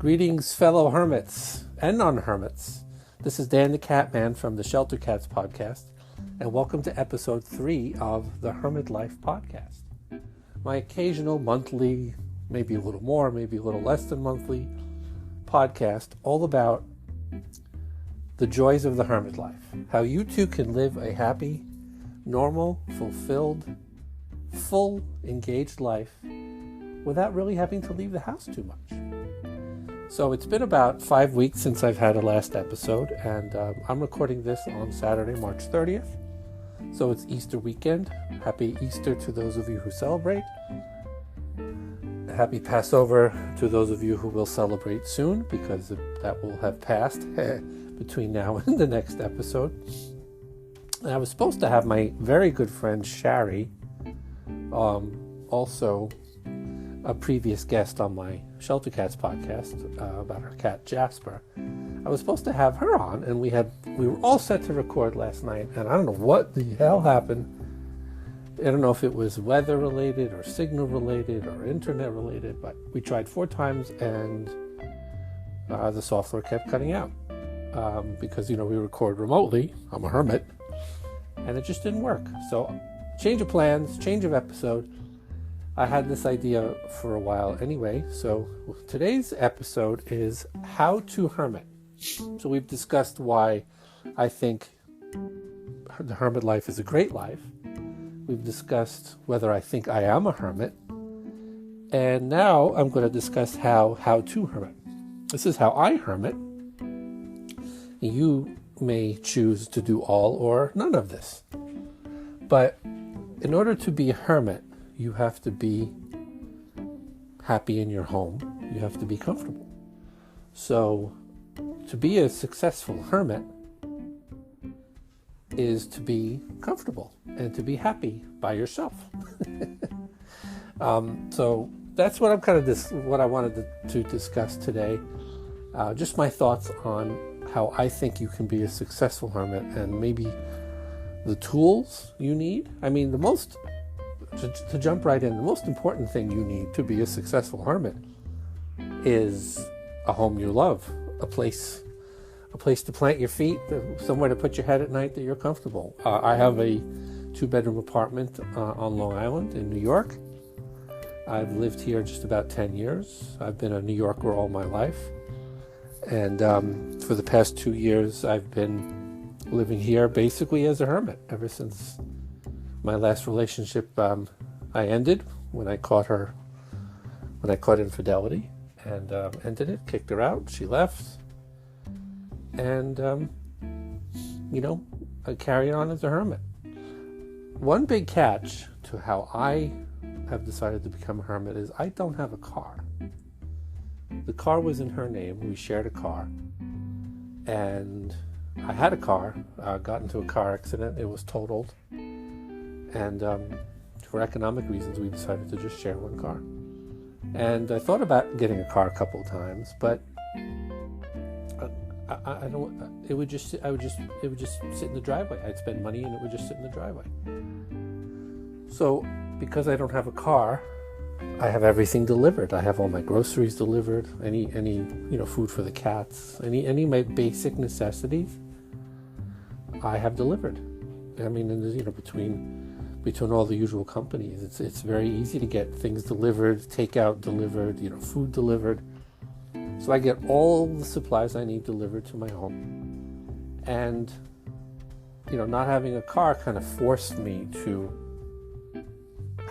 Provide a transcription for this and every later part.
Greetings, fellow hermits and non-hermits. This is Dan the Catman from the Shelter Cats podcast, and welcome to episode 3 of the Hermit Life podcast. My occasional monthly, maybe a little more, maybe a little less than monthly podcast, all about the joys of the hermit life. How you too can live a happy, normal, fulfilled, full, engaged life without really having to leave the house too much. So it's been about 5 weeks since I've had a last episode, and I'm recording this on Saturday, March 30th. So it's Easter weekend. Happy Easter to those of you who celebrate. Happy Passover to those of you who will celebrate soon, because that will have passed between now and the next episode. And I was supposed to have my very good friend Shari, also a previous guest on my Shelter Cats podcast about her cat Jasper. I was supposed to have her on, and we were all set to record last night, and I don't know what the hell happened. I don't know if it was weather related or signal related or internet related, but we tried 4 times and the software kept cutting out because we record remotely. I'm a hermit, and it just didn't work. So change of plans, change of episode. I had this idea for a while anyway, so today's episode is How to Hermit. So we've discussed why I think the hermit life is a great life. We've discussed whether I think I am a hermit. And now I'm going to discuss how to hermit. This is how I hermit. You may choose to do all or none of this. But in order to be a hermit, you have to be happy in your home. You have to be comfortable. So to be a successful hermit is to be comfortable and to be happy by yourself. So that's what what I wanted to discuss today. Just my thoughts on how I think you can be a successful hermit, and maybe the tools you need. I mean, to jump right in, the most important thing you need to be a successful hermit is a home you love, a place to plant your feet, somewhere to put your head at night that you're comfortable. I have a 2-bedroom apartment on Long Island in New York. I've lived here just about 10 years. I've been a New Yorker all my life. And for the past 2 years, I've been living here basically as a hermit ever since my last relationship I ended when I caught infidelity, and ended it, kicked her out. She left. And, I carried on as a hermit. One big catch to how I have decided to become a hermit is I don't have a car. The car was in her name. We shared a car. And I had a car, got into a car accident. It was totaled. And for economic reasons, we decided to just share one car. And I thought about getting a car a couple of times, but I don't. It would just sit in the driveway. I'd spend money, and it would just sit in the driveway. So, because I don't have a car, I have everything delivered. I have all my groceries delivered. Any food for the cats. Any of my basic necessities, I have delivered. I mean, and between all the usual companies, it's very easy to get things delivered, takeout delivered, food delivered. So I get all the supplies I need delivered to my home. And, not having a car kind of forced me to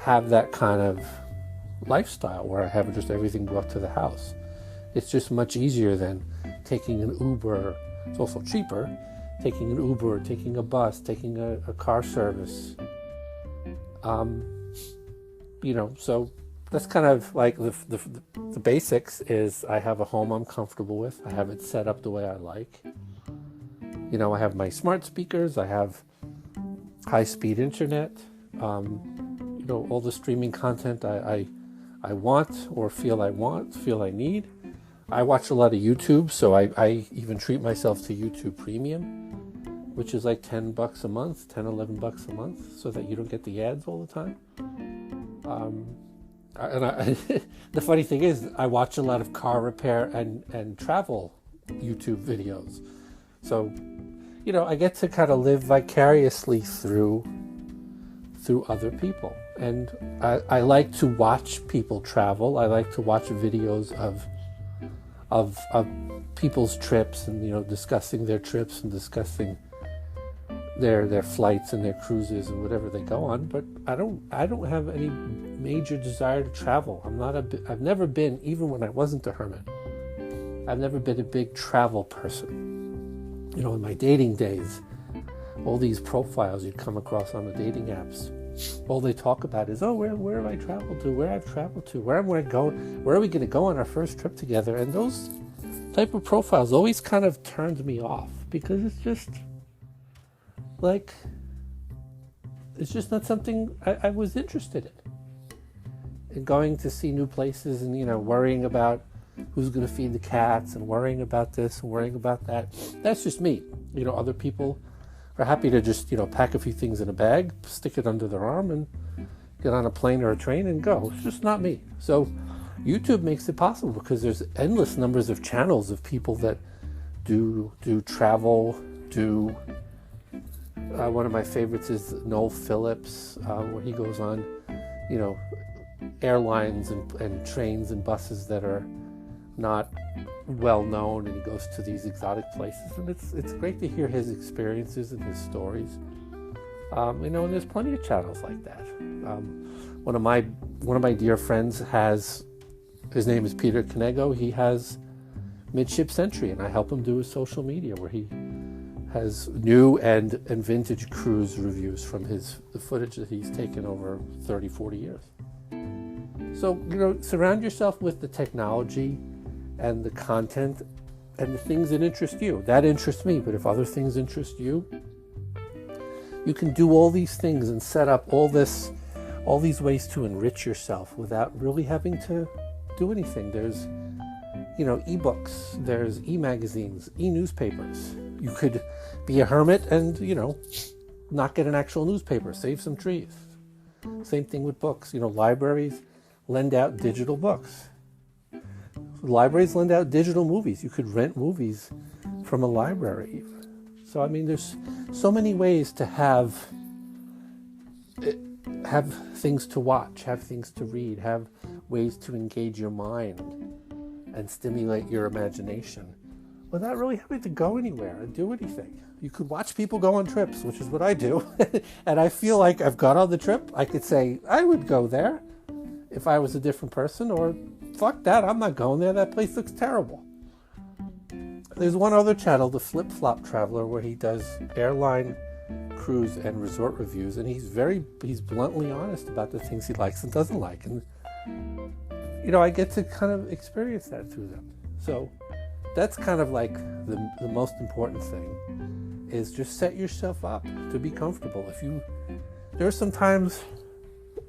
have that kind of lifestyle where I have just everything brought to the house. It's just much easier than taking an Uber. It's also cheaper. Taking an Uber, taking a bus, taking a car service. So that's kind of like the basics is I have a home I'm comfortable with. I have it set up the way I like. I have my smart speakers. I have high-speed internet. All the streaming content I want or feel I need. I watch a lot of YouTube, so I even treat myself to YouTube Premium, which is like $10 a month, $11 a month, so that you don't get the ads all the time. The funny thing is, I watch a lot of car repair and travel YouTube videos. So, I get to kind of live vicariously through other people. And I like to watch people travel. I like to watch videos of people's trips and, discussing their trips and discussing their flights and their cruises and whatever they go on. But I don't have any major desire to travel. I've never been, even when I wasn't a hermit, I've never been a big travel person. In my dating days, all these profiles you'd come across on the dating apps, all they talk about is, where have I traveled to, where I've traveled to, where am I going, where are we going to go on our first trip together? And those type of profiles always kind of turned me off, because it's just not something I was interested in going to see new places and, worrying about who's going to feed the cats and worrying about this and worrying about that. That's just me. Other people are happy to just, pack a few things in a bag, stick it under their arm, and get on a plane or a train and go. It's just not me. So YouTube makes it possible, because there's endless numbers of channels of people that do travel, one of my favorites is Noel Phillips, where he goes on, airlines and trains and buses that are not well known, and he goes to these exotic places, and it's great to hear his experiences and his stories. And there's plenty of channels like that. One of my dear friends his name is Peter Canego. He has Midship Century, and I help him do his social media, where he has new and vintage cruise reviews from the footage that he's taken over 30, 40 years. So, surround yourself with the technology and the content and the things that interest you. That interests me, but if other things interest you, you can do all these things and set up all these ways to enrich yourself without really having to do anything. There's, ebooks, there's e-magazines, e-newspapers. You could be a hermit and, not get an actual newspaper, save some trees. Same thing with books. Libraries lend out digital books. Libraries lend out digital movies. You could rent movies from a library. So, there's so many ways to have things to watch, have things to read, have ways to engage your mind and stimulate your imagination without really having to go anywhere and do anything. You could watch people go on trips, which is what I do. And I feel like I've got on the trip. I could say, I would go there if I was a different person, or fuck that, I'm not going there. That place looks terrible. There's one other channel, the Flip Flop Traveler, where he does airline, cruise, and resort reviews, and he's bluntly honest about the things he likes and doesn't like. And, I get to kind of experience that through them. So that's kind of like the most important thing, is just set yourself up to be comfortable. There are some times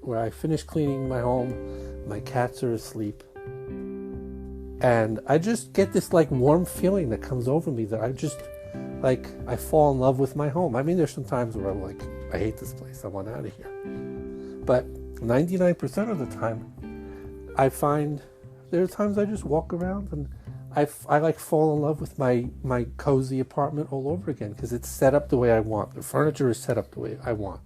where I finish cleaning my home, my cats are asleep, and I just get this warm feeling that comes over me that I fall in love with my home. There's some times where I'm like, I hate this place, I want out of here. But 99% of the time, I find there are times I just walk around and I fall in love with my cozy apartment all over again, because it's set up the way I want. The furniture is set up the way I want.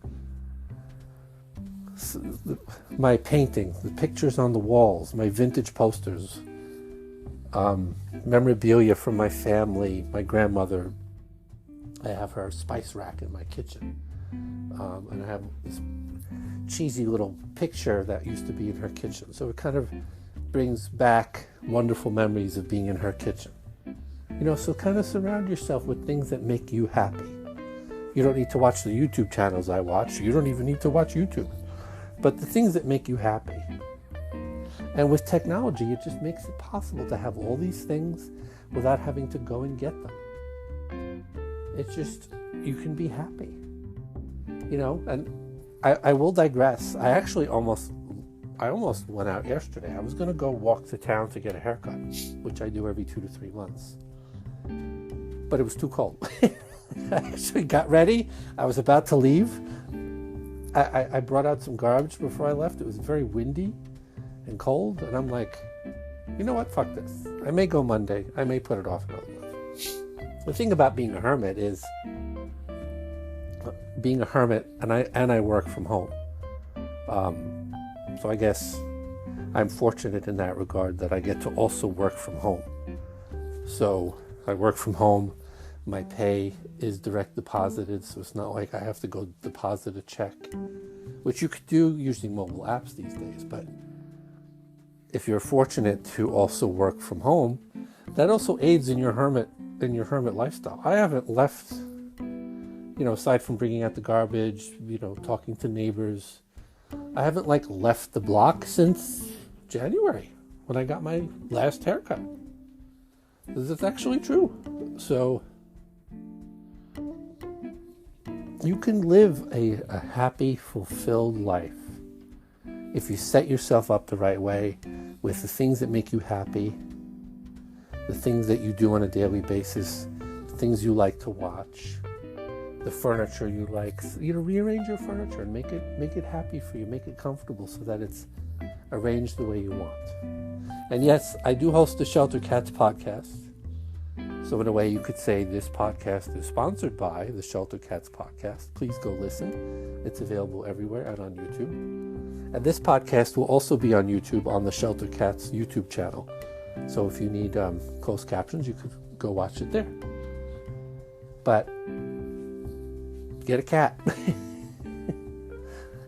My painting, the pictures on the walls, my vintage posters, memorabilia from my family, my grandmother. I have her spice rack in my kitchen, and I have this cheesy little picture that used to be in her kitchen. So it kind of brings back wonderful memories of being in her kitchen. So kind of surround yourself with things that make you happy. You don't need to watch the YouTube channels I watch. You don't even need to watch YouTube. But the things that make you happy. And with technology, it just makes it possible to have all these things without having to go and get them. It's just, you can be happy. And I will digress. I almost went out yesterday. I was going to go walk to town to get a haircut, which I do every 2 to 3 months. But it was too cold. I actually got ready. I was about to leave. I brought out some garbage before I left. It was very windy. and cold, and I'm like, you know what, fuck this. I may go Monday, I may put it off another month. The thing about being a hermit is, being a hermit, and I work from home. So I guess I'm fortunate in that regard that I get to also work from home. So I work from home, my pay is direct deposited, so it's not like I have to go deposit a check, which you could do using mobile apps these days. But if you're fortunate to also work from home, that also aids in your hermit lifestyle. I haven't left, aside from bringing out the garbage, talking to neighbors, I haven't left the block since January when I got my last haircut. This is actually true. So you can live a happy, fulfilled life if you set yourself up the right way with the things that make you happy, the things that you do on a daily basis, the things you like to watch, the furniture you like. Rearrange your furniture and make it happy for you, make it comfortable so that it's arranged the way you want. And yes, I do host the Shelter Cats podcast. So in a way, you could say this podcast is sponsored by the Shelter Cats podcast. Please go listen. It's available everywhere and on YouTube. And this podcast will also be on YouTube on the Shelter Cats YouTube channel. So if you need closed captions, you could go watch it there. But get a cat.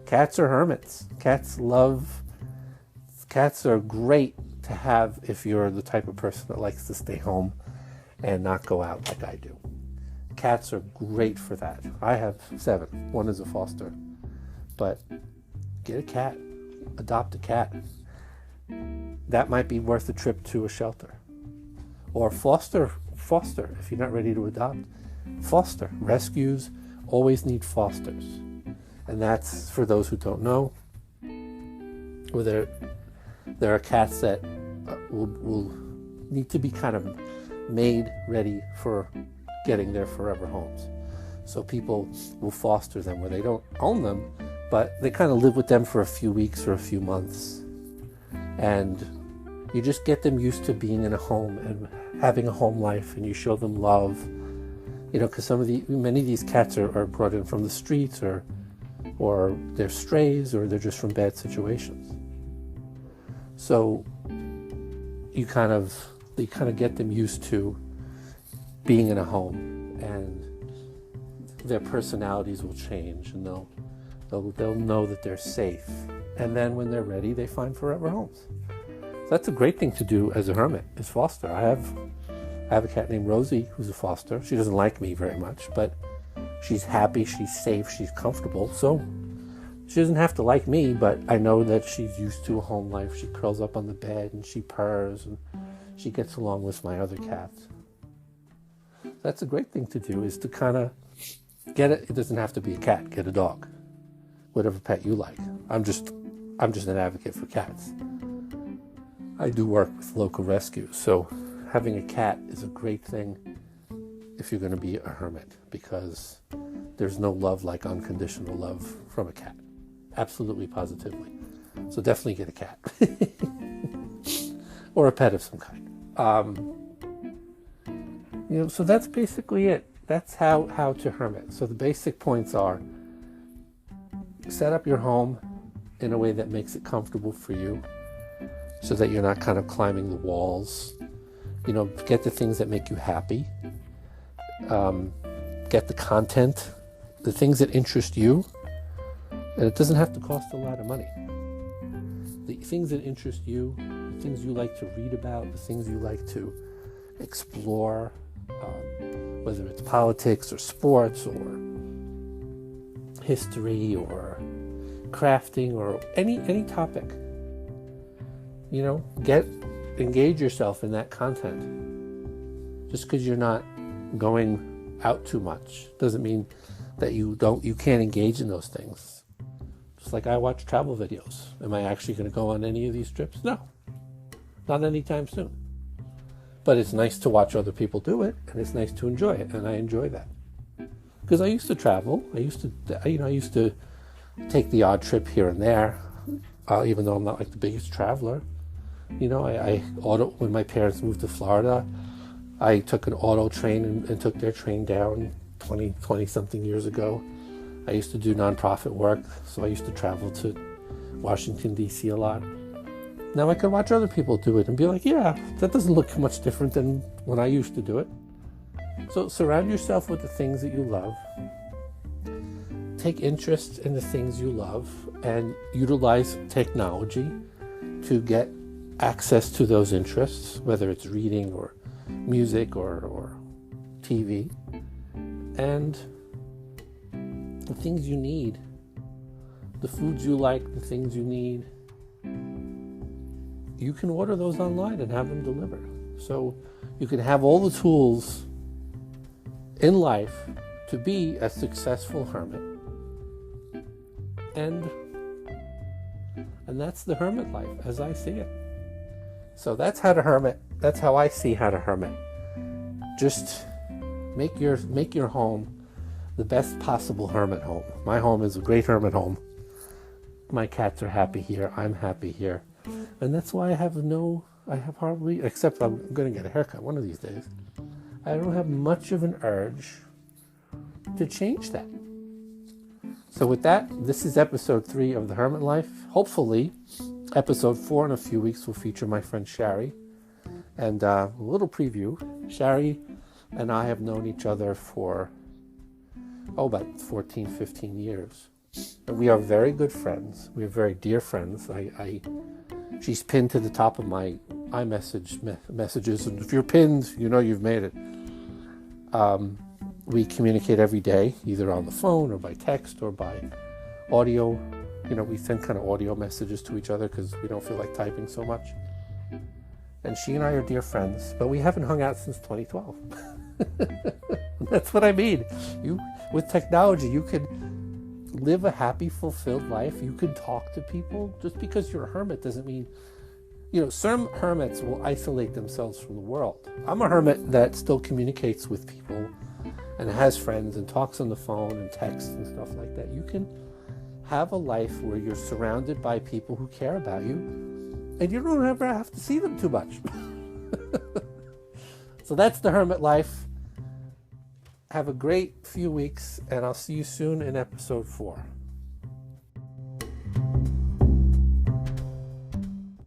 Cats are hermits. Cats are great to have if you're the type of person that likes to stay home and not go out like I do. Cats are great for that. I have 7. One is a foster. But get a cat. Adopt a cat. That might be worth a trip to a shelter. Or foster if you're not ready to adopt. Foster. Rescues always need fosters. And that's, for those who don't know, where there are cats that will need to be kind of made ready for getting their forever homes. So people will foster them where they don't own them, but they kind of live with them for a few weeks or a few months. And you just get them used to being in a home and having a home life, and you show them love. Because many of these cats are brought in from the streets, or they're strays, or they're just from bad situations. So you kind of get them used to being in a home, and their personalities will change, and they'll know that they're safe. And then when they're ready, they find forever homes. So that's a great thing to do as a hermit, is foster. I have a cat named Rosie who's a foster. She doesn't like me very much, but she's happy, she's safe, she's comfortable. So she doesn't have to like me, but I know that she's used to a home life. She curls up on the bed and she purrs, and she gets along with my other cats. That's a great thing to do, is to kind of get it. It doesn't have to be a cat. Get a dog, whatever pet you like. I'm just an advocate for cats. I do work with local rescues, so having a cat is a great thing if you're going to be a hermit, because there's no love like unconditional love from a cat. Absolutely, positively. So definitely get a cat. Or a pet of some kind. So that's basically it. That's how to hermit. So the basic points are: set up your home in a way that makes it comfortable for you, so that you're not kind of climbing the walls. Get the things that make you happy. Get the content, the things that interest you. And it doesn't have to cost a lot of money. The things that interest you, the things you like to read about, the things you like to explore, whether it's politics or sports or history or crafting or any topic. Engage yourself in that content. Just because you're not going out too much doesn't mean that you can't engage in those things. Just like I watch travel videos. Am I actually going to go on any of these trips? No. Not anytime soon. But it's nice to watch other people do it, and it's nice to enjoy it, and I enjoy that. Because I used to travel. I used to take the odd trip here and there. even though I'm not like the biggest traveler. You know, when my parents moved to Florida, I took an auto train and took their train down 20 something years ago. I used to do nonprofit work, so I used to travel to Washington, D.C. a lot. Now I can watch other people do it and be like, yeah, that doesn't look much different than when I used to do it. So surround yourself with the things that you love. Take interest in the things you love and utilize technology to get access to those interests, whether it's reading or music or TV. And the things you need, the foods you like, the things you need, you can order those online and have them delivered. So you can have all the tools in life to be a successful hermit. And that's the hermit life as I see it. So that's how to hermit. That's how I see how to hermit. Just make your home the best possible hermit home. My home is a great hermit home. My cats are happy here. I'm happy here. And that's why I have hardly, except I'm going to get a haircut one of these days, I don't have much of an urge to change that. So with that, this is episode 3 of The Hermit Life. Hopefully, episode 4 in a few weeks will feature my friend Shari. And a little preview, Shari and I have known each other for, about 14, 15 years. And we are very good friends. We are very dear friends. She's pinned to the top of my iMessage messages. And if you're pinned, you know you've made it. We communicate every day, either on the phone or by text or by audio. You know, we send kind of audio messages to each other because we don't feel like typing so much. And she and I are dear friends, but we haven't hung out since 2012. That's what I mean. With technology, you could live a happy, fulfilled life. You could talk to people. Just because you're a hermit doesn't mean, some hermits will isolate themselves from the world. I'm a hermit that still communicates with people and has friends and talks on the phone and texts and stuff like that. You can have a life where you're surrounded by people who care about you and you don't ever have to see them too much. So that's the hermit life. Have a great few weeks, and I'll see you soon in episode 4.